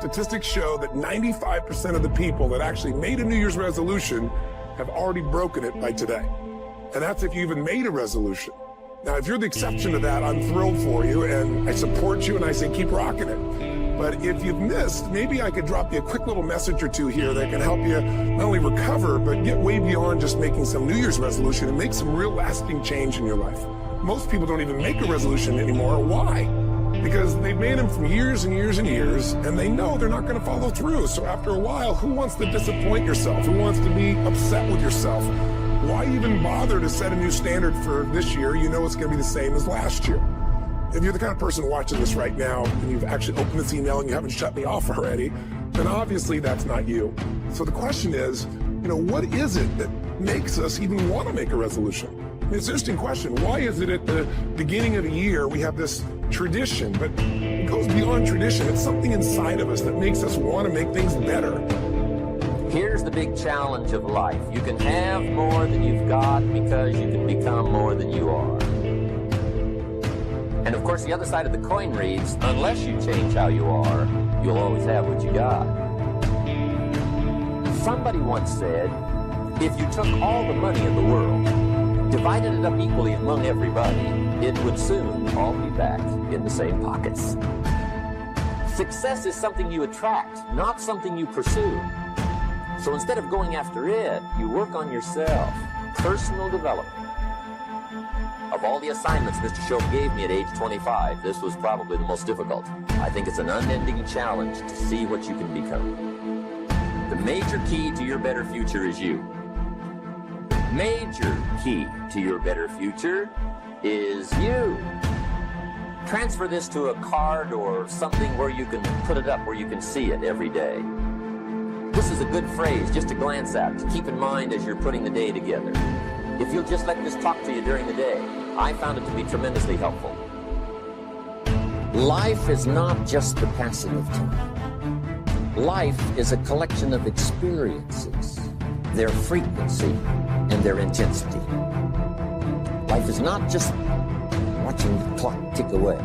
statistics show that 95% of the people that actually made a New Year's resolution have already broken it by today. And that's if you even made a resolution. Now, if you're the exception to that, I'm thrilled for you, and I support you, and I say keep rocking it. But if you've missed, maybe I could drop you a quick little message or two here that can help you not only recover, but get way beyond just making some New Year's resolution and make some real lasting change in your life. Most people don't even make a resolution anymore. Why? Because they've made them for years and years and years, and they know they're not going to follow through. So after a while, who wants to disappoint yourself? Who wants to be upset with yourself? Why even bother to set a new standard for this year? You know it's going to be the same as last year. If you're the kind of person watching this right now, and you've actually opened this email and you haven't shut me off already, then obviously that's not you. So the question is, what is it that makes us even want to make a resolution? It's an interesting question. Why is it at the beginning of the year we have this tradition, but it goes beyond tradition. It's something inside of us that makes us want to make things better. Here's the big challenge of life. You can have more than you've got because you can become more than you are. And of course, the other side of the coin reads, unless you change how you are, you'll always have what you got. Somebody once said, if you took all the money in the world, divided it up equally among everybody, it would soon all be back in the same pockets. Success is something you attract, not something you pursue. So instead of going after it, you work on yourself. Personal development. Of all the assignments Mr. Shope gave me at age 25, this was probably the most difficult. I think it's an unending challenge to see what you can become. The major key to your better future is you. Major key to your better future is you. Transfer this to a card or something where you can put it up where you can see it every day. This is a good phrase just to glance at, to keep in mind as you're putting the day together. If you'll just let this talk to you during the day, I found it to be tremendously helpful. Life is not just the passing of time. Life is a collection of experiences, their frequency, and their intensity. Life is not just watching the clock tick away.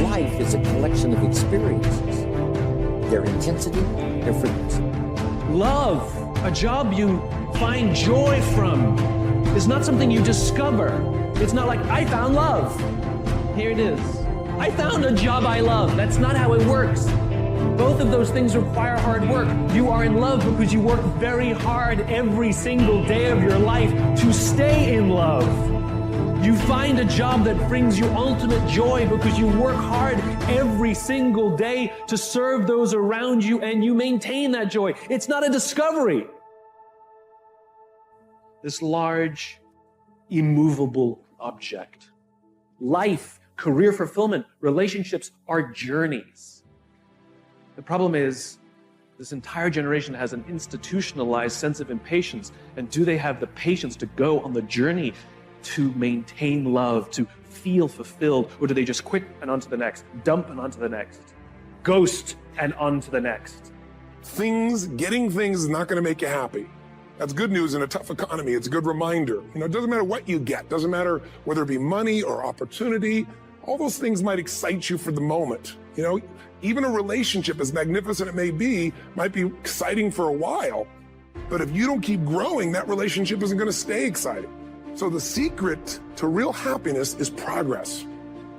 Life is a collection of experiences, their intensity, their frequency. Love, a job you find joy from, is not something you discover. It's not like, I found love. Here it is. I found a job I love. That's not how it works. Both of those things require hard work. You are in love because you work very hard every single day of your life to stay in love. You find a job that brings you ultimate joy because you work hard every single day to serve those around you, and you maintain that joy. It's not a discovery. This large, immovable object. Life, career fulfillment, relationships are journeys. The problem is, this entire generation has an institutionalized sense of impatience. And do they have the patience to go on the journey to maintain love, to feel fulfilled? Or do they just quit and on to the next, dump and on to the next, ghost and on to the next? Getting things is not going to make you happy. That's good news in a tough economy. It's a good reminder. It doesn't matter what you get. Doesn't matter whether it be money or opportunity. All those things might excite you for the moment. Even a relationship, as magnificent it may be, might be exciting for a while. But if you don't keep growing, that relationship isn't going to stay exciting. So the secret to real happiness is progress.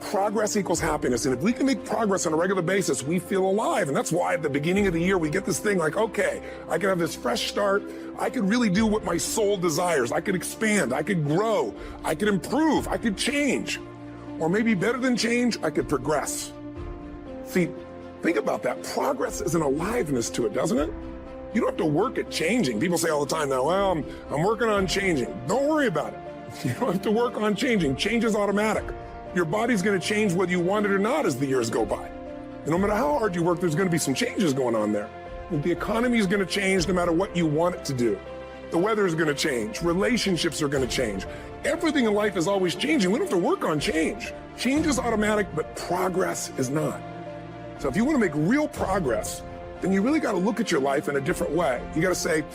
Progress equals happiness. And if we can make progress on a regular basis, we feel alive. And that's why at the beginning of the year, we get this thing like, okay, I can have this fresh start. I could really do what my soul desires. I could expand. I could grow. I could improve. I could change. Or maybe better than change, I could progress. See, think about that. Progress is an aliveness to it, doesn't it? You don't have to work at changing. People say all the time now, well, I'm working on changing. Don't worry about it. You don't have to work on changing. Change is automatic. Your body's going to change whether you want it or not as the years go by. And no matter how hard you work, there's going to be some changes going on there. The economy is going to change no matter what you want it to do. The weather is going to change. Relationships are going to change. Everything in life is always changing. We don't have to work on change. Change is automatic, but progress is not. So if you want to make real progress, then you really got to look at your life in a different way. You got to say,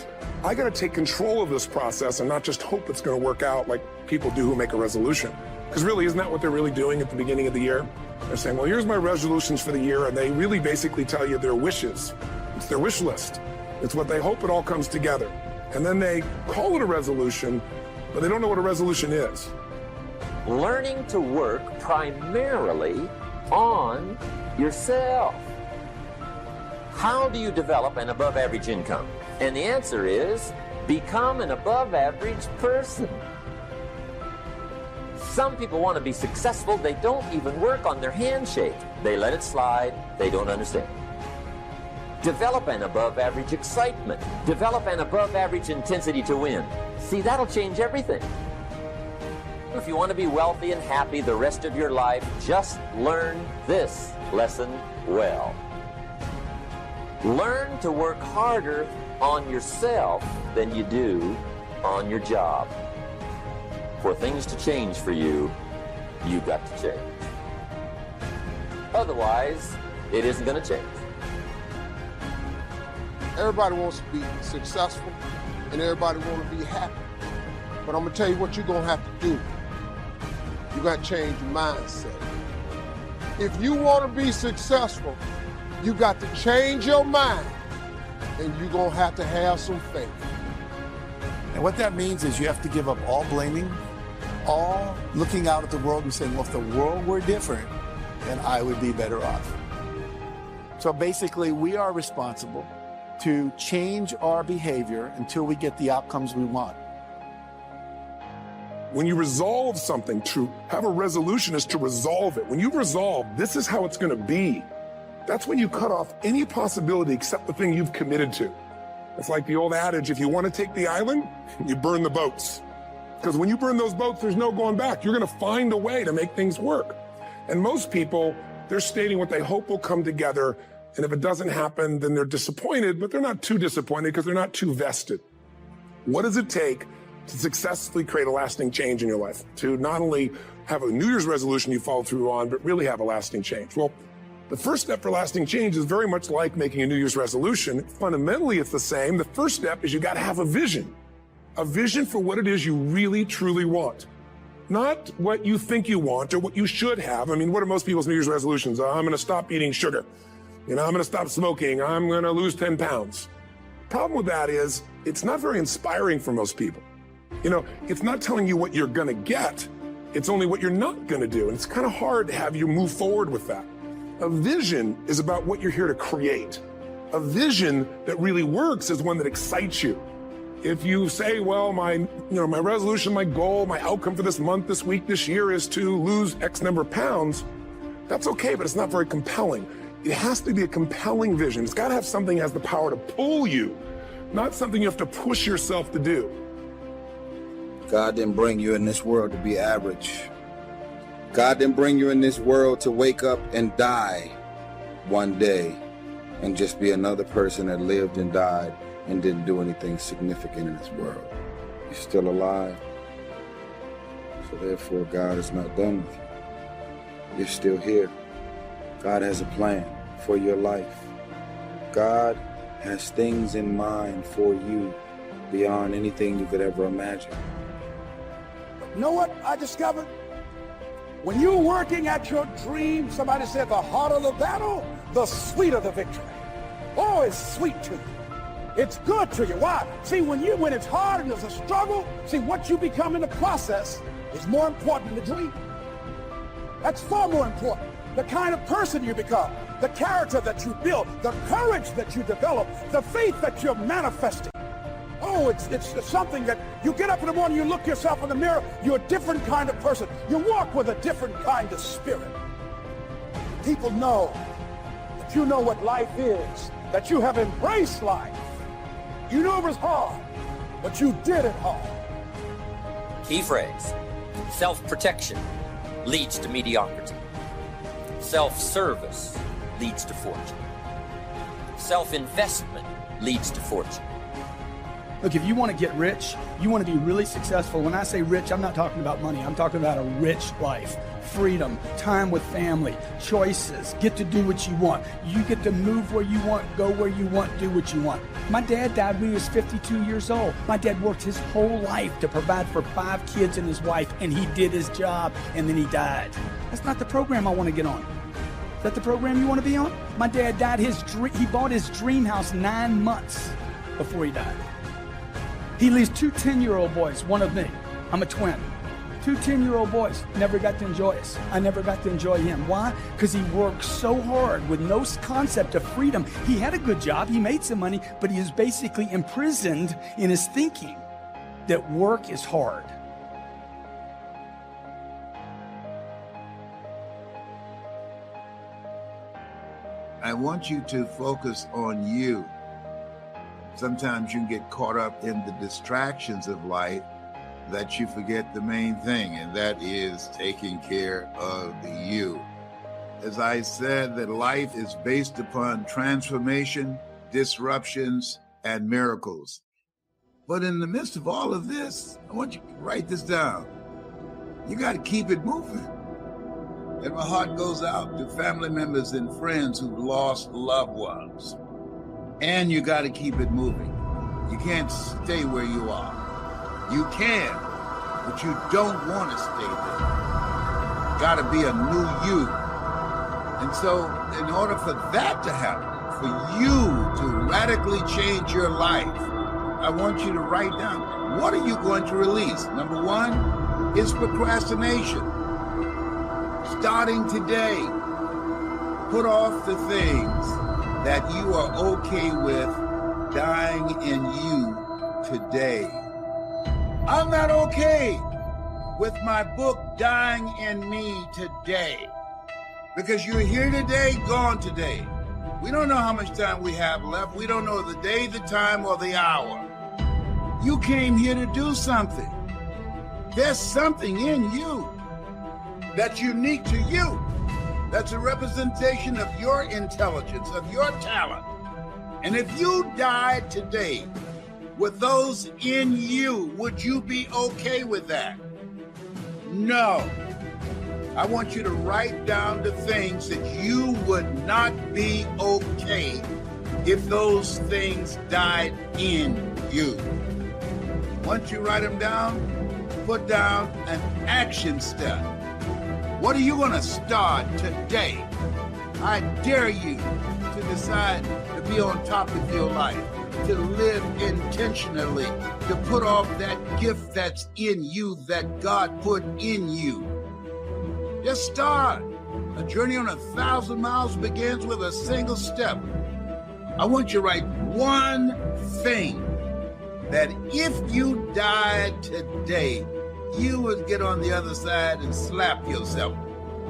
I got to take control of this process and not just hope it's going to work out like people do who make a resolution. Because really, isn't that what they're really doing at the beginning of the year? They're saying, well, here's my resolutions for the year, and they really basically tell you their wishes. It's their wish list. It's what they hope it all comes together. And then they call it a resolution, but they don't know what a resolution is. Learning to work primarily on yourself. How do you develop an above average income? And the answer is, become an above average person. Some people want to be successful, they don't even work on their handshake. They let it slide, they don't understand. Develop an above average excitement. Develop an above average intensity to win. See, that'll change everything. If you want to be wealthy and happy the rest of your life, just learn this lesson well. Learn to work harder on yourself than you do on your job. For things to change for you, you've got to change. Otherwise, it isn't going to change. Everybody wants to be successful, and everybody wants to be happy. But I'm going to tell you what you're going to have to do. You got to change your mindset. If you want to be successful, you got to change your mind, and you're going to have some faith. And what that means is you have to give up all blaming, all looking out at the world and saying, well, if the world were different, then I would be better off. So basically, we are responsible to change our behavior until we get the outcomes we want. When you resolve something, to have a resolution is to resolve it. When you resolve, this is how it's going to be. That's when you cut off any possibility except the thing you've committed to. It's like the old adage, if you want to take the island, you burn the boats. Because when you burn those boats, there's no going back. You're going to find a way to make things work. And most people, they're stating what they hope will come together. And if it doesn't happen, then they're disappointed, but they're not too disappointed because they're not too vested. What does it take to successfully create a lasting change in your life? To not only have a New Year's resolution you follow through on, but really have a lasting change? Well, the first step for lasting change is very much like making a New Year's resolution. Fundamentally, it's the same. The first step is you got to have a vision for what it is you really, truly want. Not what you think you want or what you should have. I mean, what are most people's New Year's resolutions? I'm going to stop eating sugar. I'm going to stop smoking. I'm going to lose 10 pounds. Problem with that is it's not very inspiring for most people. It's not telling you what you're going to get. It's only what you're not going to do. And it's kind of hard to have you move forward with that. A vision is about what you're here to create. A vision that really works is one that excites you. If you say, well, my resolution, my goal, my outcome for this month, this week, this year is to lose X number of pounds, that's okay, but it's not very compelling. It has to be a compelling vision. It's got to have something that has the power to pull you, not something you have to push yourself to do. God didn't bring you in this world to be average. God didn't bring you in this world to wake up and die one day and just be another person that lived and died and didn't do anything significant in this world. You're still alive. So therefore, God is not done with you. You're still here. God has a plan for your life. God has things in mind for you beyond anything you could ever imagine. You know what I discovered? When you're working at your dream, somebody said the harder the battle, the sweeter the victory. Oh, it's sweet to you. It's good to you. Why? See, when it's hard and there's a struggle, see, what you become in the process is more important than the dream. That's far more important. The kind of person you become, the character that you build, the courage that you develop, the faith that you're manifesting. Oh, it's something that you get up in the morning, you look yourself in the mirror, you're a different kind of person. You walk with a different kind of spirit. People know that you know what life is, that you have embraced life. You knew it was hard, but you did it hard. Key phrase: self-protection leads to mediocrity. Self-service leads to fortune. Self-investment leads to fortune. Look, if you want to get rich, you want to be really successful. When I say rich, I'm not talking about money. I'm talking about a rich life, freedom, time with family, choices, get to do what you want. You get to move where you want, go where you want, do what you want. My dad died when he was 52 years old. My dad worked his whole life to provide for 5 kids and his wife, and he did his job, and then he died. That's not the program I want to get on. Is that the program you want to be on? My dad died, he bought his dream house 9 months before he died. He leaves 2 10-year-old boys, one of me. I'm a twin. 2 10-year-old boys, never got to enjoy us. I never got to enjoy him. Why? Because he worked so hard with no concept of freedom. He had a good job, he made some money, but he was basically imprisoned in his thinking that work is hard. I want you to focus on you. Sometimes you can get caught up in the distractions of life that you forget the main thing, and that is taking care of you. As I said, that life is based upon transformation, disruptions, and miracles. But in the midst of all of this, I want you to write this down. You got to keep it moving. And my heart goes out to family members and friends who've lost loved ones. And you got to keep it moving. You can't stay where you are. You can, but you don't want to stay there. Got to be a new you. And so in order for that to happen, for you to radically change your life, I want you to write down, what are you going to release? Number 1 is procrastination. Starting today, put off the things that you are okay with dying in you today. I'm not okay with my book dying in me today, because you're here today, gone today. We don't know how much time we have left. We don't know the day, the time, or the hour. You came here to do something. There's something in you that's unique to you. That's a representation of your intelligence, of your talent. And if you died today with those in you, would you be okay with that? No. I want you to write down the things that you would not be okay if those things died in you. Once you write them down, put down an action step. What are you going to start today? I dare you to decide to be on top of your life, to live intentionally, to put off that gift that's in you that God put in you. Just start. A journey on 1,000 miles begins with a single step. I want you to write one thing that if you died today, you would get on the other side and slap yourself.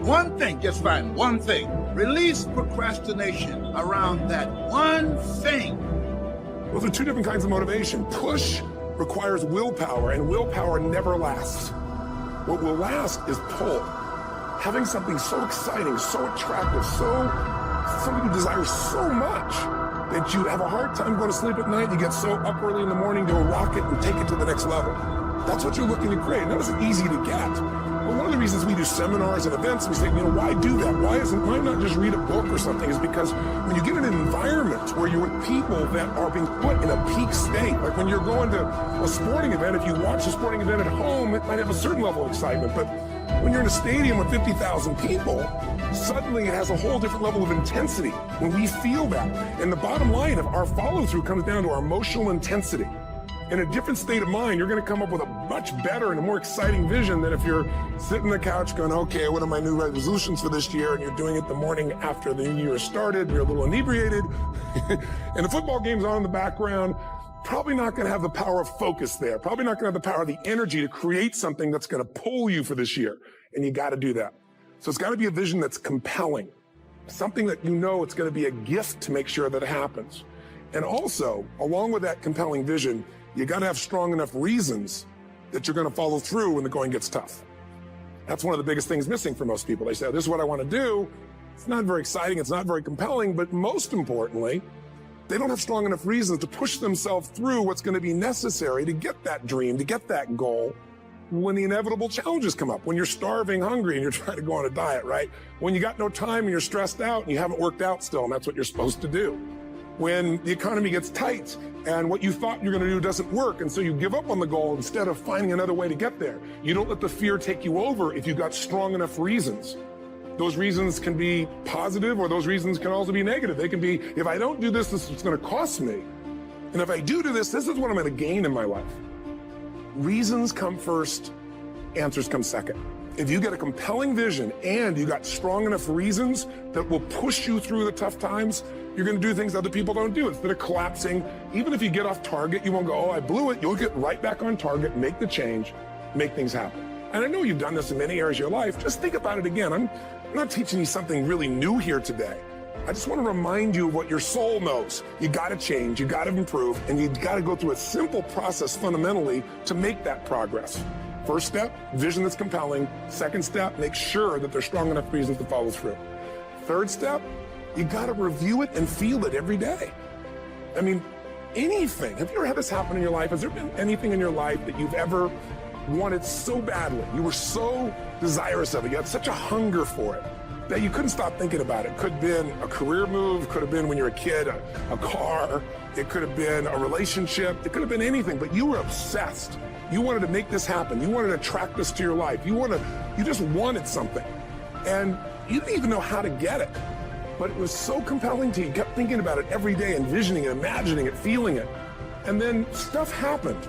One thing, just find one thing. Release procrastination around that one thing. Those are 2 different kinds of motivation. Push requires willpower, and willpower never lasts. What will last is pull. Having something so exciting, so attractive, something you desire so much that you have a hard time going to sleep at night. You get so up early in the morning to rock it and take it to the next level. That's what you're looking to create. And that isn't easy to get. But one of the reasons we do seminars and events, we say, why do that? Why not just read a book or something? Is because when you get in an environment where you're with people that are being put in a peak state, like when you're going to a sporting event, if you watch a sporting event at home, it might have a certain level of excitement. But when you're in a stadium with 50,000 people, suddenly it has a whole different level of intensity when we feel that. And the bottom line of our follow-through comes down to our emotional intensity. In a different state of mind, you're going to come up with a much better and a more exciting vision than if you're sitting on the couch going, okay, what are my new resolutions for this year? And you're doing it the morning after the new year started, you're a little inebriated, and the football game's on in the background. Probably not going to have the power of focus there. Probably not going to have the power of the energy to create something that's going to pull you for this year. And you got to do that. So it's got to be a vision that's compelling. Something that it's going to be a gift to make sure that it happens. And also, along with that compelling vision, you got to have strong enough reasons that you're going to follow through when the going gets tough. That's one of the biggest things missing for most people. They say, this is what I want to do. It's not very exciting. It's not very compelling. But most importantly, they don't have strong enough reasons to push themselves through what's going to be necessary to get that dream, to get that goal when the inevitable challenges come up, when you're starving, hungry, and you're trying to go on a diet, right? When you got no time and you're stressed out and you haven't worked out still, and that's what you're supposed to do. When the economy gets tight and what you thought you're going to do doesn't work, and so you give up on the goal instead of finding another way to get there. You don't let the fear take you over if you've got strong enough reasons. Those reasons can be positive, or those reasons can also be negative. They can be, if I don't do this, this is going to cost me. And if I do this, this is what I'm going to gain in my life. Reasons come first, answers come second. If you get a compelling vision and you got strong enough reasons that will push you through the tough times, you're going to do things other people don't do. Instead of collapsing, even if you get off target, you won't go, oh, I blew it. You'll get right back on target, make the change, make things happen. And I know you've done this in many areas of your life. Just think about it again. I'm not teaching you something really new here today. I just want to remind you of what your soul knows. You got to change, you got to improve, and you got to go through a simple process fundamentally to make that progress. First step, vision that's compelling. Second step, make sure that there's strong enough reasons to follow through. Third step, you got to review it and feel it every day. I mean, anything. Have you ever had this happen in your life? Has there been anything in your life that you've ever wanted so badly? You were so desirous of it. You had such a hunger for it that you couldn't stop thinking about it. Could have been a career move, could have been when you were a kid, a car, it could have been a relationship, it could have been anything, but you were obsessed. You wanted to make this happen. You wanted to attract this to your life. You just wanted something. And you didn't even know how to get it. But it was so compelling to you. You kept thinking about it every day, envisioning it, imagining it, feeling it. And then stuff happened.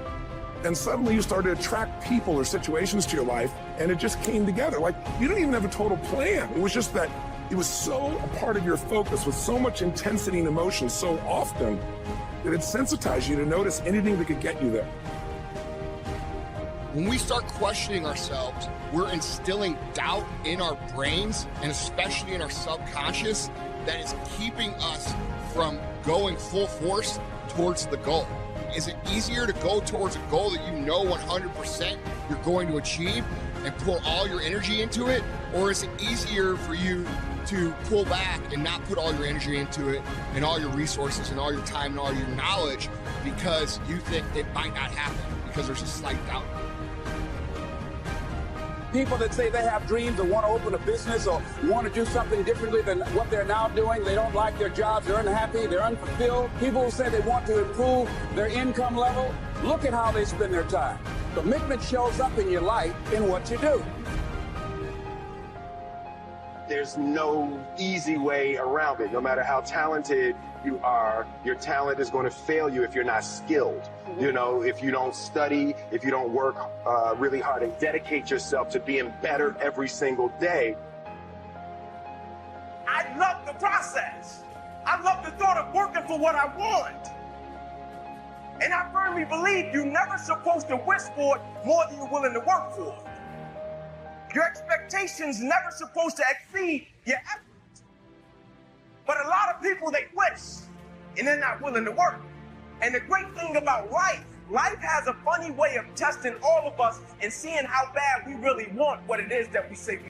And suddenly you started to attract people or situations to your life, and it just came together. Like, you didn't even have a total plan. It was just that it was so a part of your focus with so much intensity and emotion so often that it sensitized you to notice anything that could get you there. When we start questioning ourselves, we're instilling doubt in our brains, and especially in our subconscious, that is keeping us from going full force towards the goal. Is it easier to go towards a goal that you know 100% you're going to achieve and pour all your energy into it? Or is it easier for you to pull back and not put all your energy into it and all your resources and all your time and all your knowledge because you think it might not happen because there's a slight doubt? People that say they have dreams or want to open a business or want to do something differently than what they're now doing, they don't like their jobs, they're unhappy, they're unfulfilled. People who say they want to improve their income level, look at how they spend their time. Commitment shows up in your life in what you do. There's no easy way around it. No matter how talented you are, your talent is going to fail you if you're not skilled. You know, if you don't study, if you don't work really hard and dedicate yourself to being better every single day. I love the process. I love the thought of working for what I want. And I firmly believe you're never supposed to wish for it more than you're willing to work for it. Your expectations never supposed to exceed your efforts. But a lot of people, they wish, and they're not willing to work. And the great thing about life has a funny way of testing all of us and seeing how bad we really want what it is that we say we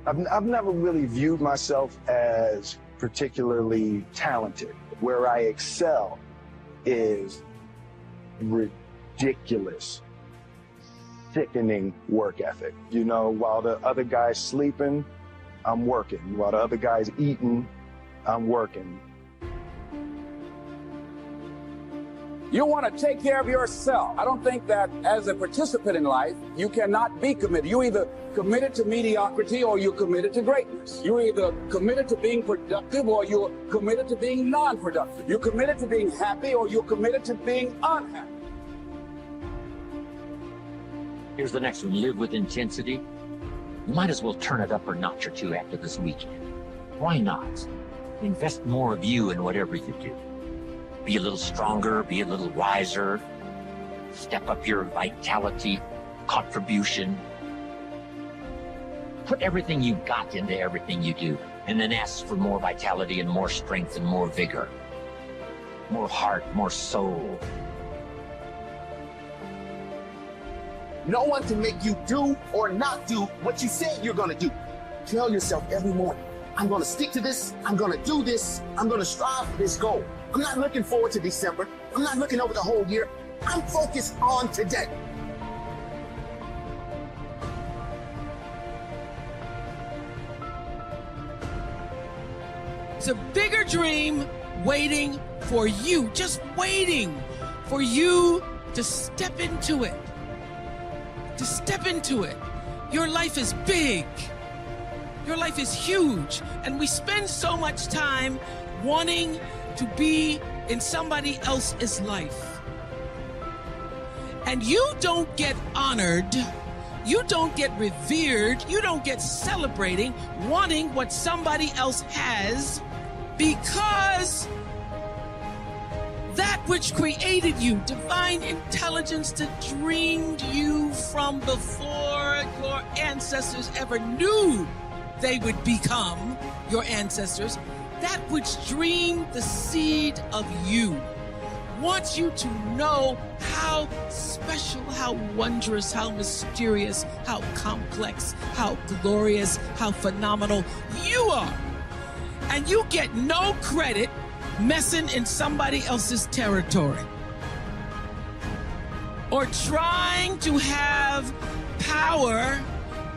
I've never really viewed myself as particularly talented. Where I excel is ridiculous, sickening work ethic. You know, while the other guy's sleeping, I'm working. While the other guy's eating, I'm working. You want to take care of yourself. I don't think that as a participant in life, you cannot be committed. You're either committed to mediocrity or you're committed to greatness. You're either committed to being productive or you're committed to being non-productive. You're committed to being happy or you're committed to being unhappy. Here's the next one. Live with intensity. You might as well turn it up a notch or two after this weekend. Why not? Invest more of you in whatever you do. Be a little stronger, be a little wiser, step up your vitality, contribution. Put everything you got into everything you do, and then ask for more vitality and more strength and more vigor, more heart, more soul. No one can make you do or not do what you said you're gonna do. Tell yourself every morning, I'm gonna stick to this, I'm gonna do this, I'm gonna strive for this goal. I'm not looking forward to December. I'm not looking over the whole year. I'm focused on today. It's a bigger dream waiting for you, just waiting for you to step into it. To step into it. Your life is big. Your life is huge. And we spend so much time wanting to be in somebody else's life. And you don't get honored, you don't get revered, you don't get celebrating wanting what somebody else has, because that which created you, divine intelligence that dreamed you from before your ancestors ever knew they would become your ancestors, that which dreamed the seed of you, wants you to know how special, how wondrous, how mysterious, how complex, how glorious, how phenomenal you are. And you get no credit messing in somebody else's territory or trying to have power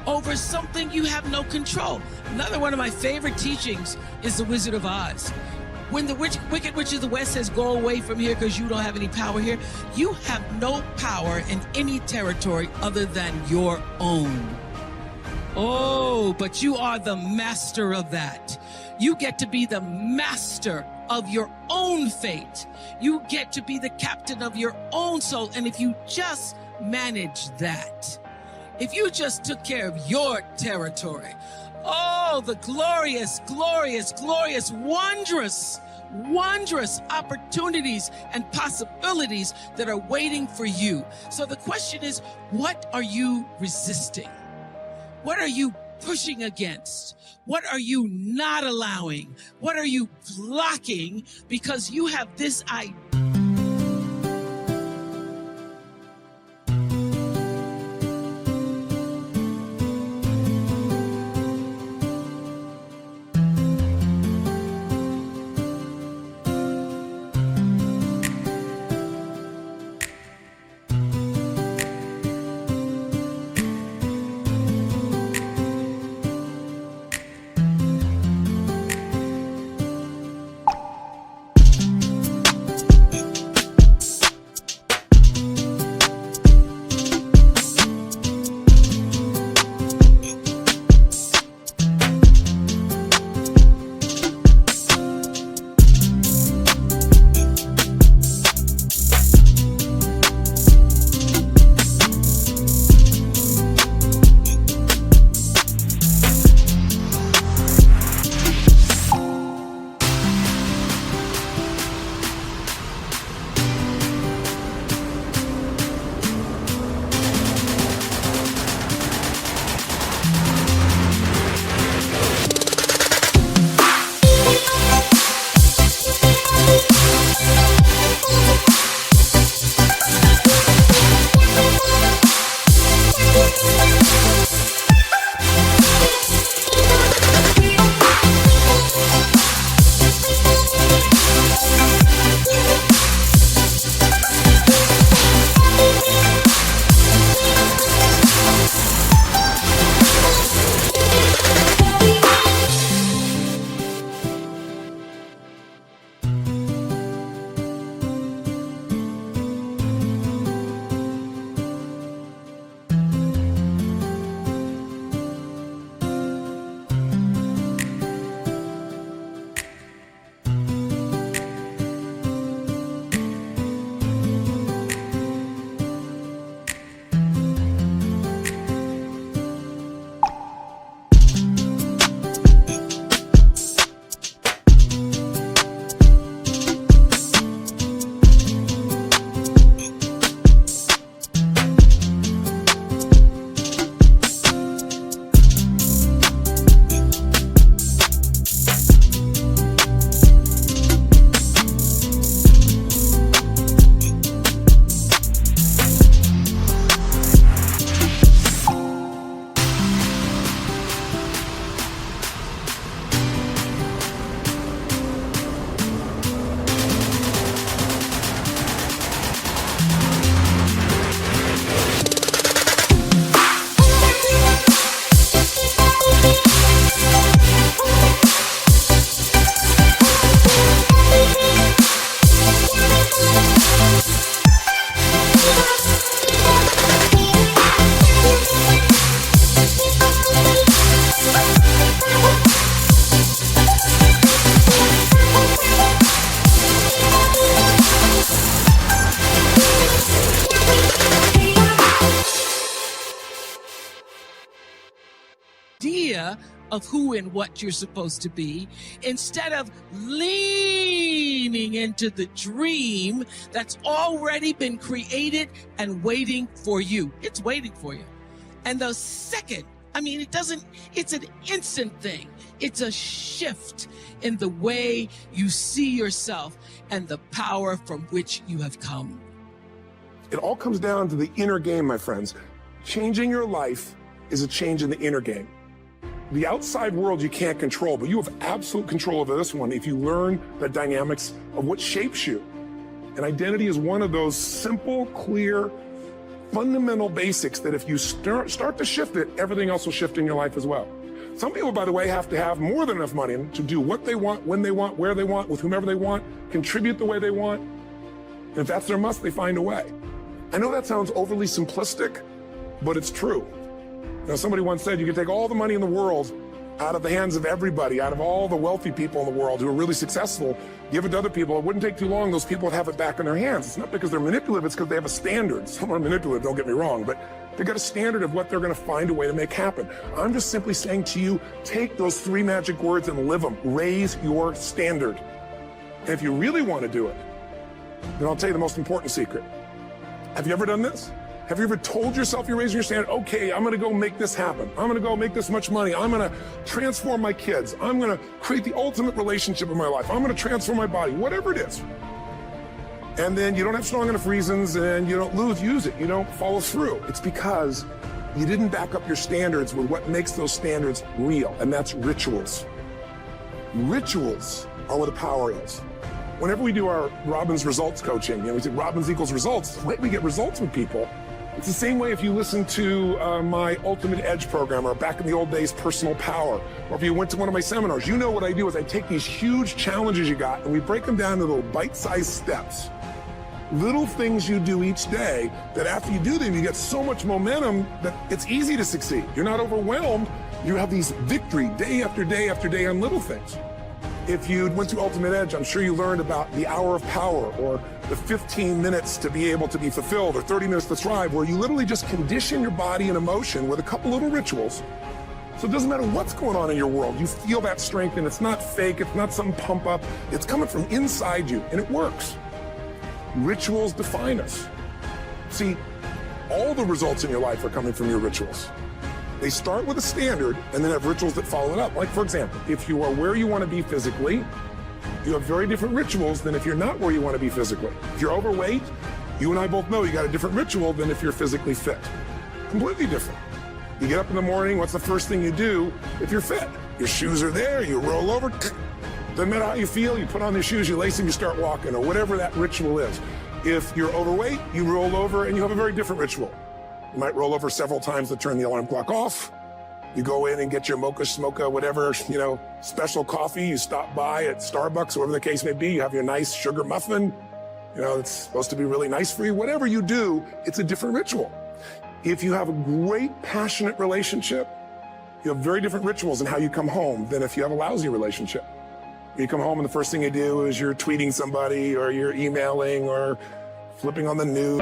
over something you have no control. Another one of my favorite teachings is The Wizard of Oz. When the Wicked Witch of the West says, go away from here because you don't have any power here, you have no power in any territory other than your own. Oh, but you are the master of that. You get to be the master of your own fate. You get to be the captain of your own soul. And if you just manage that, if you just took care of your territory, oh, the glorious, glorious, glorious, wondrous, wondrous opportunities and possibilities that are waiting for you. So the question is, what are you resisting? What are you pushing against? What are you not allowing? What are you blocking because you have this idea? of who and what you're supposed to be, instead of leaning into the dream that's already been created and waiting for you. It's waiting for you. And the second, it's an instant thing. It's a shift in the way you see yourself and the power from which you have come. It all comes down to the inner game, my friends. Changing your life is a change in the inner game. The outside world you can't control, but you have absolute control over this one if you learn the dynamics of what shapes you. And identity is one of those simple, clear, fundamental basics that if you start to shift it, everything else will shift in your life as well. Some people, by the way, have to have more than enough money to do what they want, when they want, where they want, with whomever they want, contribute the way they want. And if that's their must, they find a way. I know that sounds overly simplistic, but it's true. Now, somebody once said you can take all the money in the world out of the hands of everybody, out of all the wealthy people in the world who are really successful, give it to other people. It wouldn't take too long. Those people would have it back in their hands. It's not because they're manipulative. It's because they have a standard. Some are manipulative, don't get me wrong, but they've got a standard of what they're going to find a way to make happen. I'm just simply saying to you, take those 3 magic words and live them. Raise your standard. And if you really want to do it, then I'll tell you the most important secret. Have you ever done this? Have you ever told yourself you're raising your standard? Okay, I'm going to go make this happen. I'm going to go make this much money. I'm going to transform my kids. I'm going to create the ultimate relationship in my life. I'm going to transform my body, whatever it is. And then you don't have strong enough reasons and you don't use it. You don't follow through. It's because you didn't back up your standards with what makes those standards real, and that's rituals. Rituals are where the power is. Whenever we do our Robbins results coaching, we say Robbins equals results. The way we get results with people, it's the same way if you listen to my Ultimate Edge program, or back in the old days, Personal Power, or if you went to one of my seminars. You know what I do is I take these huge challenges you got and we break them down into little bite-sized steps. Little things you do each day that after you do them, you get so much momentum that it's easy to succeed. You're not overwhelmed. You have these victory day after day after day on little things. If you went to Ultimate Edge, I'm sure you learned about the hour of power, or the 15 minutes to be able to be fulfilled, or 30 minutes to thrive, where you literally just condition your body and emotion with a couple little rituals. So it doesn't matter what's going on in your world. You feel that strength, and it's not fake. It's not some pump up. It's coming from inside you, and it works. Rituals define us. See, all the results in your life are coming from your rituals. They start with a standard and then have rituals that follow it up. Like, for example, if you are where you want to be physically, you have very different rituals than if you're not where you want to be physically. If you're overweight, you and I both know you got a different ritual than if you're physically fit. Completely different. You get up in the morning, what's the first thing you do if you're fit? Your shoes are there, you roll over. Doesn't matter how you feel, you put on your shoes, you lace them, you start walking, or whatever that ritual is. If you're overweight, you roll over and you have a very different ritual. You might roll over several times to turn the alarm clock off. You go in and get your mocha, smocha, whatever, special coffee. You stop by at Starbucks, whatever the case may be. You have your nice sugar muffin. It's supposed to be really nice for you. Whatever you do, it's a different ritual. If you have a great, passionate relationship, you have very different rituals in how you come home than if you have a lousy relationship. You come home and the first thing you do is you're tweeting somebody, or you're emailing, or flipping on the news.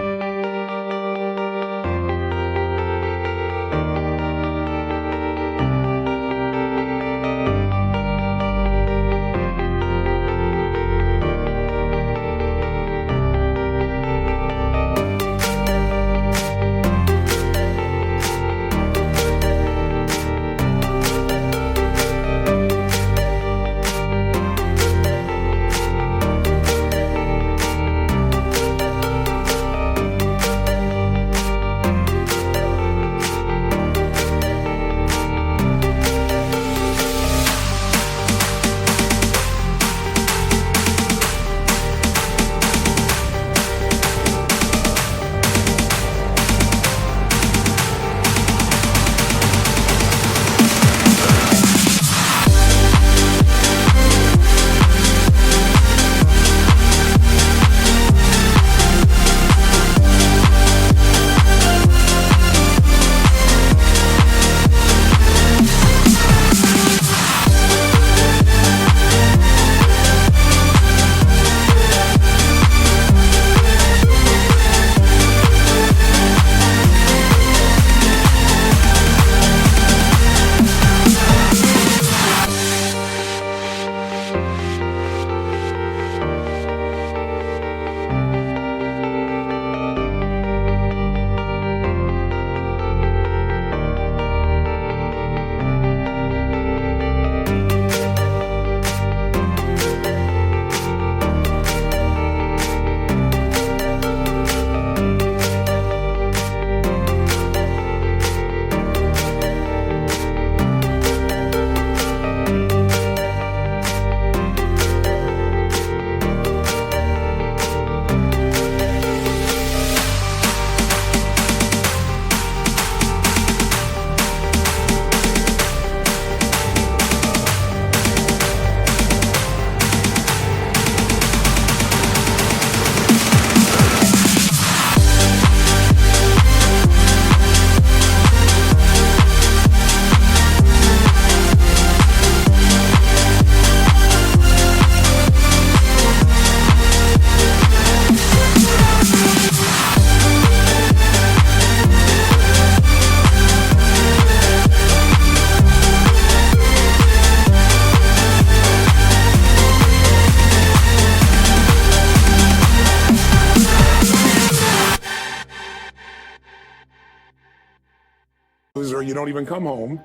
or you don't even come home.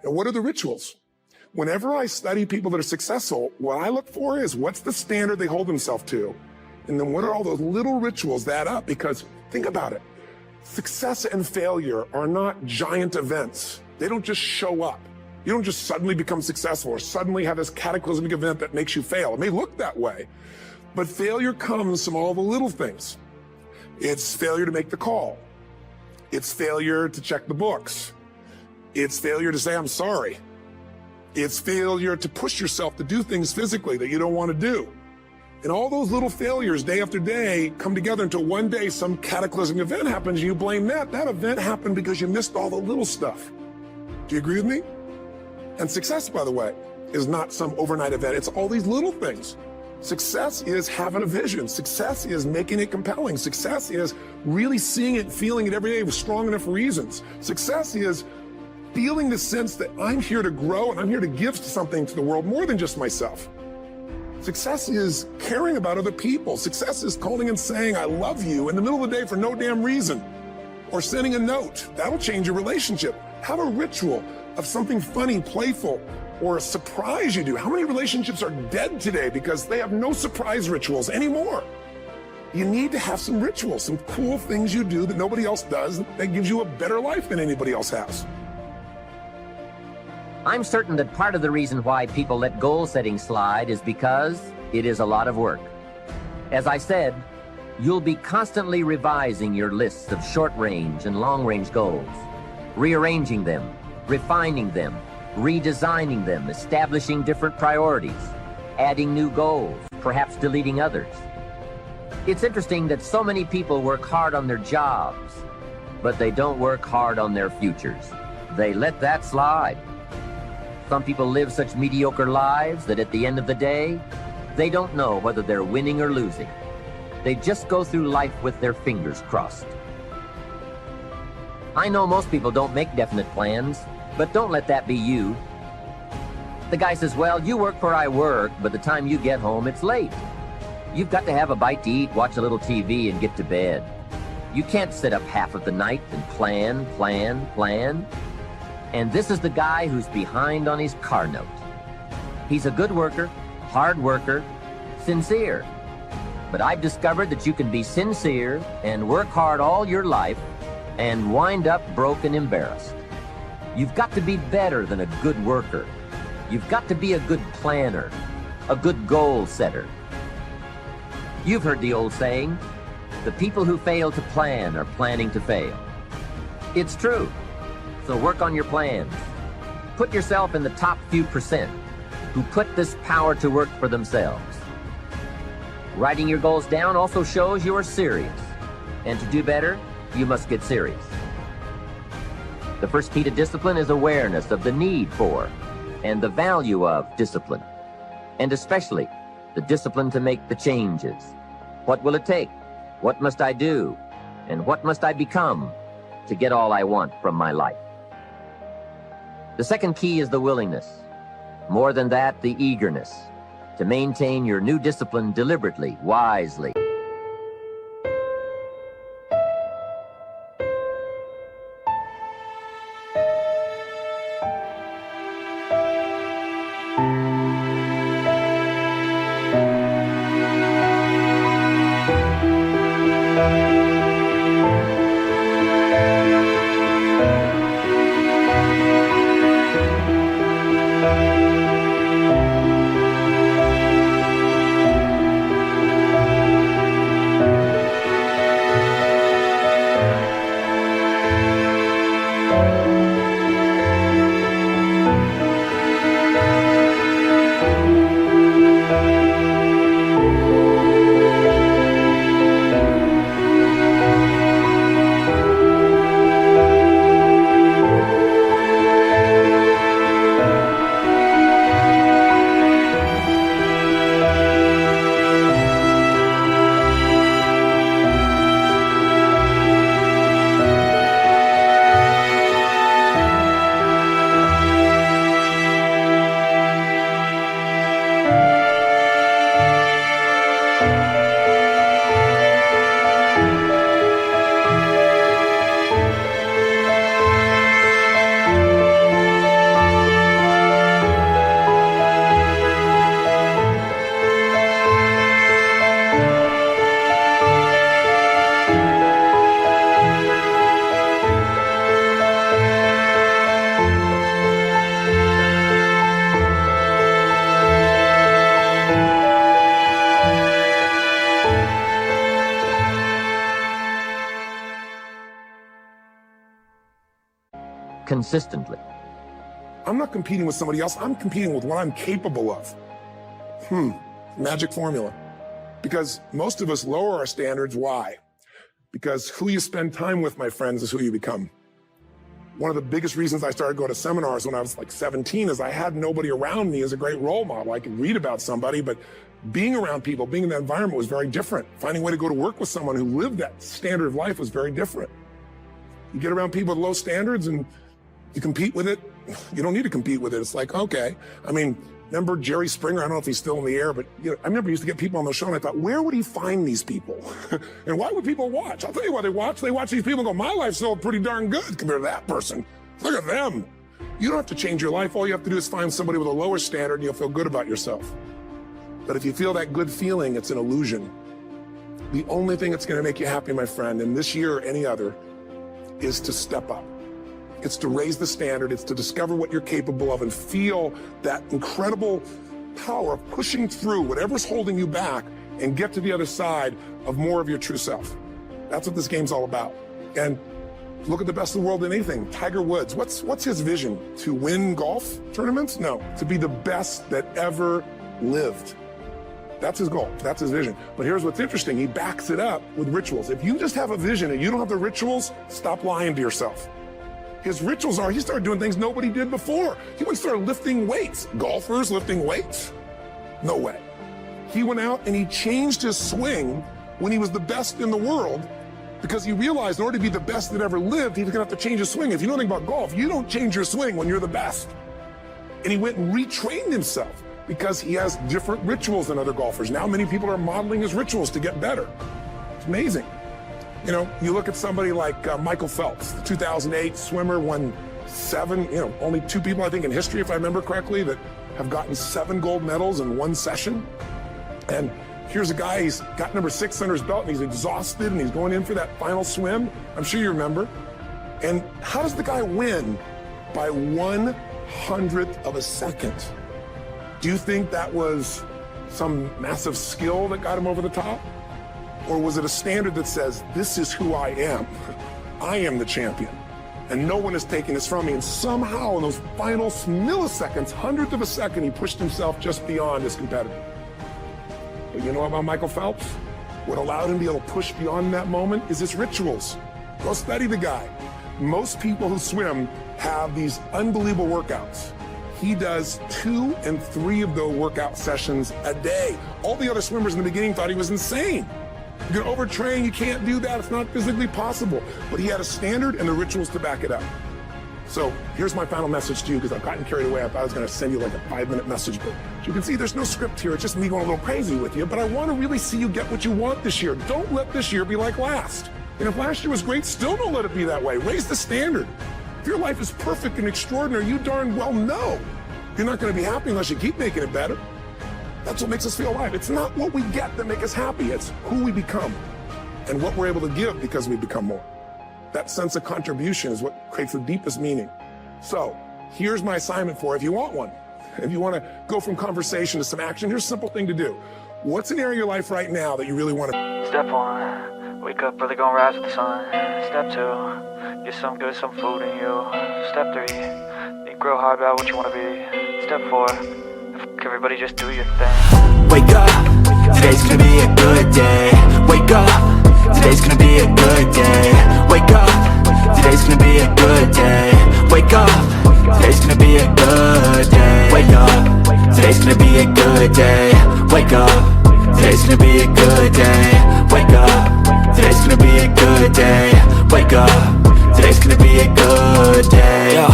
And what are the rituals? Whenever I study people that are successful, what I look for is what's the standard they hold themselves to? And then what are all those little rituals that add up? Because think about it. Success and failure are not giant events. They don't just show up. You don't just suddenly become successful or suddenly have this cataclysmic event that makes you fail. It may look that way, but failure comes from all the little things. It's failure to make the call. It's failure to check the books. It's failure to say, I'm sorry. It's failure to push yourself to do things physically that you don't want to do. And all those little failures day after day come together until one day some cataclysmic event happens and you blame that. That event happened because you missed all the little stuff. Do you agree with me? And success, by the way, is not some overnight event. It's all these little things. Success is having a vision. Success is making it compelling. Success is really seeing it, feeling it every day with strong enough reasons. Success is feeling the sense that I'm here to grow and I'm here to give something to the world more than just myself. Success is caring about other people. Success is calling and saying, I love you in the middle of the day for no damn reason. Or sending a note. That'll change your relationship. Have a ritual of something funny, playful, or a surprise you do. How many relationships are dead today because they have no surprise rituals anymore? You need to have some rituals, some cool things you do that nobody else does that gives you a better life than anybody else has. I'm certain that part of the reason why people let goal setting slide is because it is a lot of work. As I said, you'll be constantly revising your lists of short-range and long-range goals, rearranging them, refining them, redesigning them, establishing different priorities, adding new goals, perhaps deleting others. It's interesting that so many people work hard on their jobs, but they don't work hard on their futures. They let that slide. Some people live such mediocre lives that at the end of the day, they don't know whether they're winning or losing. They just go through life with their fingers crossed. I know most people don't make definite plans, but don't let that be you. The guy says, well, you work where I work, but the time you get home, it's late. You've got to have a bite to eat, watch a little TV, and get to bed. You can't sit up half of the night and plan. And this is the guy who's behind on his car note. He's a good worker, hard worker, sincere. But I've discovered that you can be sincere and work hard all your life and wind up broke and embarrassed. You've got to be better than a good worker. You've got to be a good planner, a good goal setter. You've heard the old saying, the people who fail to plan are planning to fail. It's true. So work on your plans. Put yourself in the top few percent who put this power to work for themselves. Writing your goals down also shows you are serious. And to do better, you must get serious. The first key to discipline is awareness of the need for and the value of discipline. And especially the discipline to make the changes. What will it take? What must I do? And what must I become to get all I want from my life? The second key is the willingness. More than that, the eagerness to maintain your new discipline deliberately, wisely. consistently. I'm not competing with somebody else. I'm competing with what I'm capable of. Magic formula. Because most of us lower our standards. Why? Because who you spend time with, my friends, is who you become. One of the biggest reasons I started going to seminars when I was like 17 is I had nobody around me as a great role model. I could read about somebody, but being around people, being in that environment was very different. Finding a way to go to work with someone who lived that standard of life was very different. You get around people with low standards and you compete with it. You don't need to compete with it. It's like, okay. I mean, remember Jerry Springer? I don't know if he's still in the air, but you know, I remember he used to get people on the show and I thought, where would he find these people? And why would people watch? I'll tell you why they watch. They watch these people and go, my life's still pretty darn good compared to that person. Look at them. You don't have to change your life. All you have to do is find somebody with a lower standard and you'll feel good about yourself. But if you feel that good feeling, it's an illusion. The only thing that's going to make you happy, my friend, in this year or any other, is to step up. It's to raise the standard. It's to discover what you're capable of and feel that incredible power of pushing through whatever's holding you back and get to the other side of more of your true self. That's what this game's all about. And look at the best of the world in anything. Tiger Woods, what's his vision? To win golf tournaments? No, to be the best that ever lived. That's his goal. That's his vision. But here's what's interesting. He backs it up with rituals. If you just have a vision and you don't have the rituals, stop lying to yourself. His rituals are, he started doing things nobody did before. He went and started lifting weights. Golfers lifting weights? No way. He went out and he changed his swing when he was the best in the world because he realized in order to be the best that ever lived, he was gonna have to change his swing. If you know anything about golf, you don't change your swing when you're the best. And he went and retrained himself because he has different rituals than other golfers. Now many people are modeling his rituals to get better. It's amazing. You know, you look at somebody like Michael Phelps, the 2008 swimmer, won 7, only 2 people, I think, in history, if I remember correctly, that have gotten 7 gold medals in one session. And here's a guy, he's got number 6 under his belt, and he's exhausted, and he's going in for that final swim. I'm sure you remember. And how does the guy win? By 1/100th of a second. Do you think that was some massive skill that got him over the top? Or was it a standard that says, this is who I am? I am the champion. And no one is taking this from me. And somehow in those final milliseconds, 100th of a second, he pushed himself just beyond his competitor. But you know about Michael Phelps? What allowed him to be able to push beyond that moment is his rituals. Go study the guy. Most people who swim have these unbelievable workouts. He does 2 and 3 of those workout sessions a day. All the other swimmers in the beginning thought he was insane. You can overtrain, you can't do that, it's not physically possible. But he had a standard and the rituals to back it up. So here's my final message to you, because I've gotten carried away. I thought I was gonna send you like a 5-minute message, but as you can see, there's no script here. It's just me going a little crazy with you, but I wanna really see you get what you want this year. Don't let this year be like last. And if last year was great, still don't let it be that way. Raise the standard. If your life is perfect and extraordinary, you darn well know you're not gonna be happy unless you keep making it better. That's what makes us feel alive. It's not what we get that makes us happy. It's who we become and what we're able to give because we become more. That sense of contribution is what creates the deepest meaning. So here's my assignment for if you want one. If you want to go from conversation to some action, here's a simple thing to do. What's an area of your life right now that you really want to... Step 1, wake up early, gonna rise with the sun. Step 2, get some food in you. Step 3, think real hard about what you want to be. Step 4, everybody just do your thing. Wake up, today's gonna be a good day. Wake up, today's gonna be a good day. Wake up, today's gonna be a good day. Wake up, today's gonna be a good day. Wake up, today's gonna be a good day. Wake up, today's gonna be a good day. Wake up, today's gonna be a good day. Wake up, today's gonna be a good day. Yo.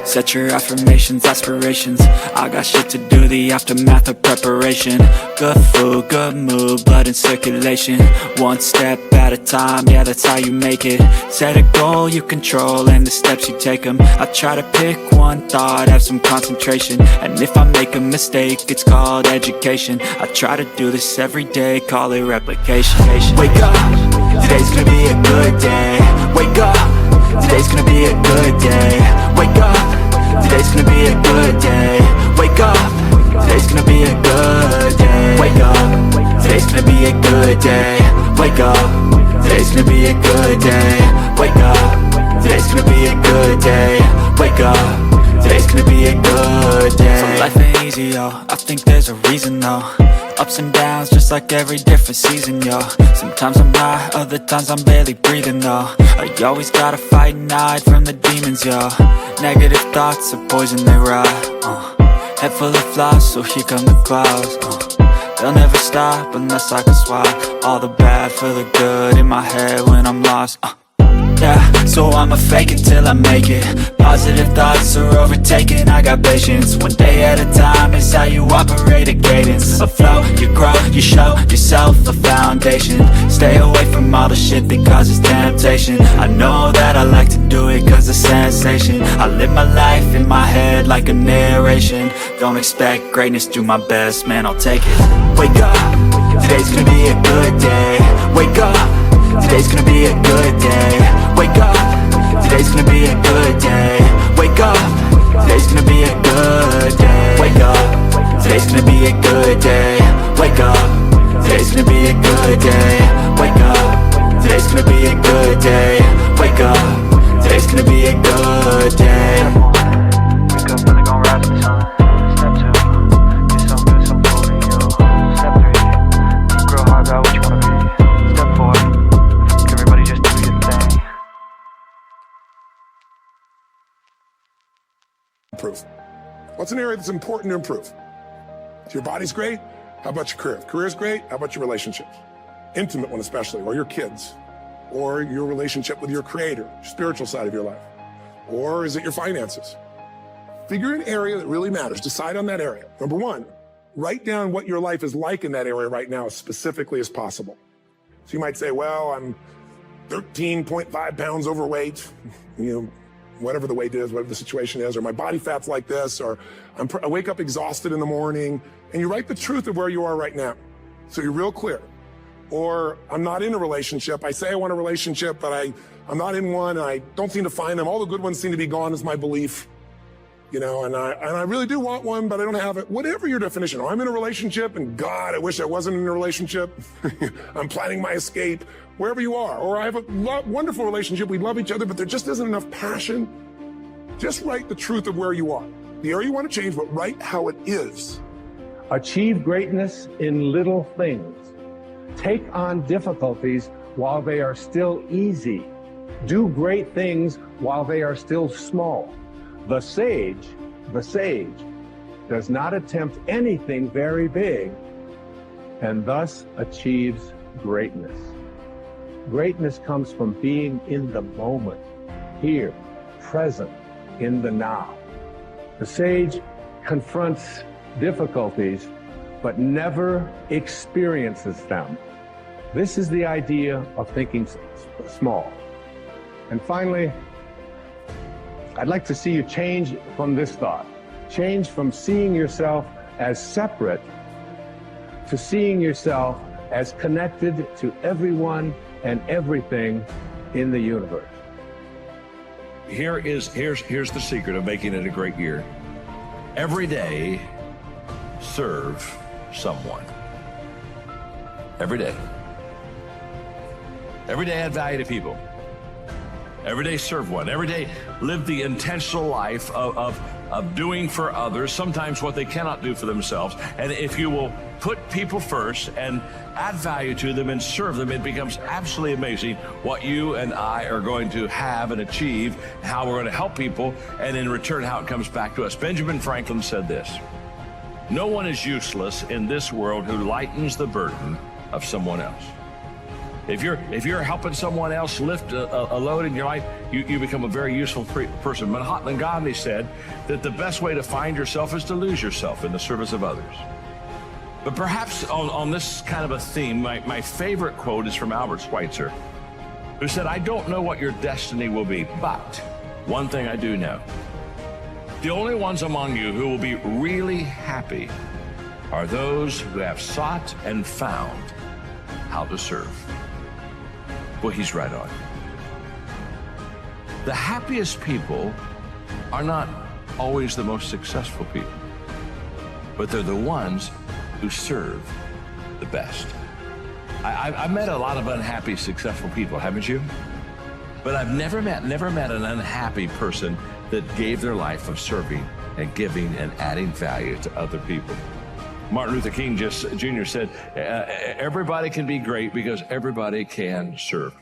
Set your affirmations, aspirations. I got shit to do, the aftermath of preparation. Good food, good mood, blood in circulation. One step at a time, yeah, that's how you make it. Set a goal you control and the steps you take them. I try to pick one thought, have some concentration. And if I make a mistake, it's called education. I try to do this every day, call it replication. Wake up, today's gonna be a good day. Wake up, today's gonna be a good day. Wake up, today's gonna be a good day. Wake up, today's gonna be a good day. Wake up, today's gonna be a good day. Wake up, today's gonna be a good day. Wake up, today's gonna be a good day. wake up, today's gonna be a good day. So life ain't easy, yo, I think there's a reason though. Ups and downs, just like every different season, yo. Sometimes I'm high, other times I'm barely breathing, though. I always gotta fight and hide from the demons, yo. Negative thoughts are poison, they rot. Head full of flies, so here come the clouds. They'll never stop unless I can swap all the bad for the good in my head when I'm lost. Yeah, so I'ma fake it till I make it. Positive thoughts are overtaken, I got patience. One day at a time is how you operate a cadence. A flow, you grow, you show yourself a foundation. Stay away from all the shit that causes temptation. I know that I like to do it cause it's sensation. I live my life in my head like a narration. Don't expect greatness, do my best, man, I'll take it. Wake up, today's gonna be a good day. Wake up, today's gonna be a good day. Wake up, today's gonna be a good day. Wake up, today's gonna be a good day. Wake up, today's gonna be a good day. Wake up, today's gonna be a good day. Wake up, today's gonna be a good day. Wake up, today's gonna be a good day. Wake up, really gon' rise to the sun. Step 2, get some good, some food in you. Step 3, think real hard about what you wanna be. Step 4, everybody just do your thing. Improve. What's an area that's important to improve? If your body's great, how about your career? If career's great, how about your relationships? Intimate one especially, or your kids, or your relationship with your creator, spiritual side of your life, or is it your finances? Figure an area that really matters. Decide on that area. Number 1, write down what your life is like in that area right now as specifically as possible. So you might say, well, I'm 13.5 pounds overweight, whatever the weight is, whatever the situation is, or my body fat's like this, or I wake up exhausted in the morning, and you write the truth of where you are right now. So you're real clear. Or I'm not in a relationship. I say I want a relationship, but I'm not in one, and I don't seem to find them. All the good ones seem to be gone is my belief. And I really do want one, but I don't have it. Whatever your definition, or I'm in a relationship, and God, I wish I wasn't in a relationship. I'm planning my escape, wherever you are. Or I have a wonderful relationship, we love each other, but there just isn't enough passion. Just write the truth of where you are. The area you want to change, but write how it is. Achieve greatness in little things. Take on difficulties while they are still easy. Do great things while they are still small. The sage does not attempt anything very big and thus achieves greatness. Greatness comes from being in the moment, here, present, in the now. The sage confronts difficulties, but never experiences them. This is the idea of thinking small. And finally, I'd like to see you change from this thought. Change from seeing yourself as separate to seeing yourself as connected to everyone and everything in the universe. Here's the secret of making it a great year. Every day, serve someone. Every day. Every day add value to people. Every day serve one. Every day live the intentional life of doing for others, sometimes what they cannot do for themselves. And if you will put people first and add value to them and serve them, it becomes absolutely amazing what you and I are going to have and achieve, how we're going to help people, and in return, how it comes back to us. Benjamin Franklin said this: "No one is useless in this world who lightens the burden of someone else." If you're helping someone else lift a load in your life, you become a very useful person. Mahatma Gandhi said that the best way to find yourself is to lose yourself in the service of others. But perhaps on this kind of a theme, my favorite quote is from Albert Schweitzer, who said, "I don't know what your destiny will be, but one thing I do know. The only ones among you who will be really happy are those who have sought and found how to serve." Well, he's right on. The happiest people are not always the most successful people, but they're the ones who serve the best. I've met a lot of unhappy, successful people, haven't you? But I've never met an unhappy person that gave their life of serving and giving and adding value to other people. Martin Luther King Jr. said, everybody can be great because everybody can serve.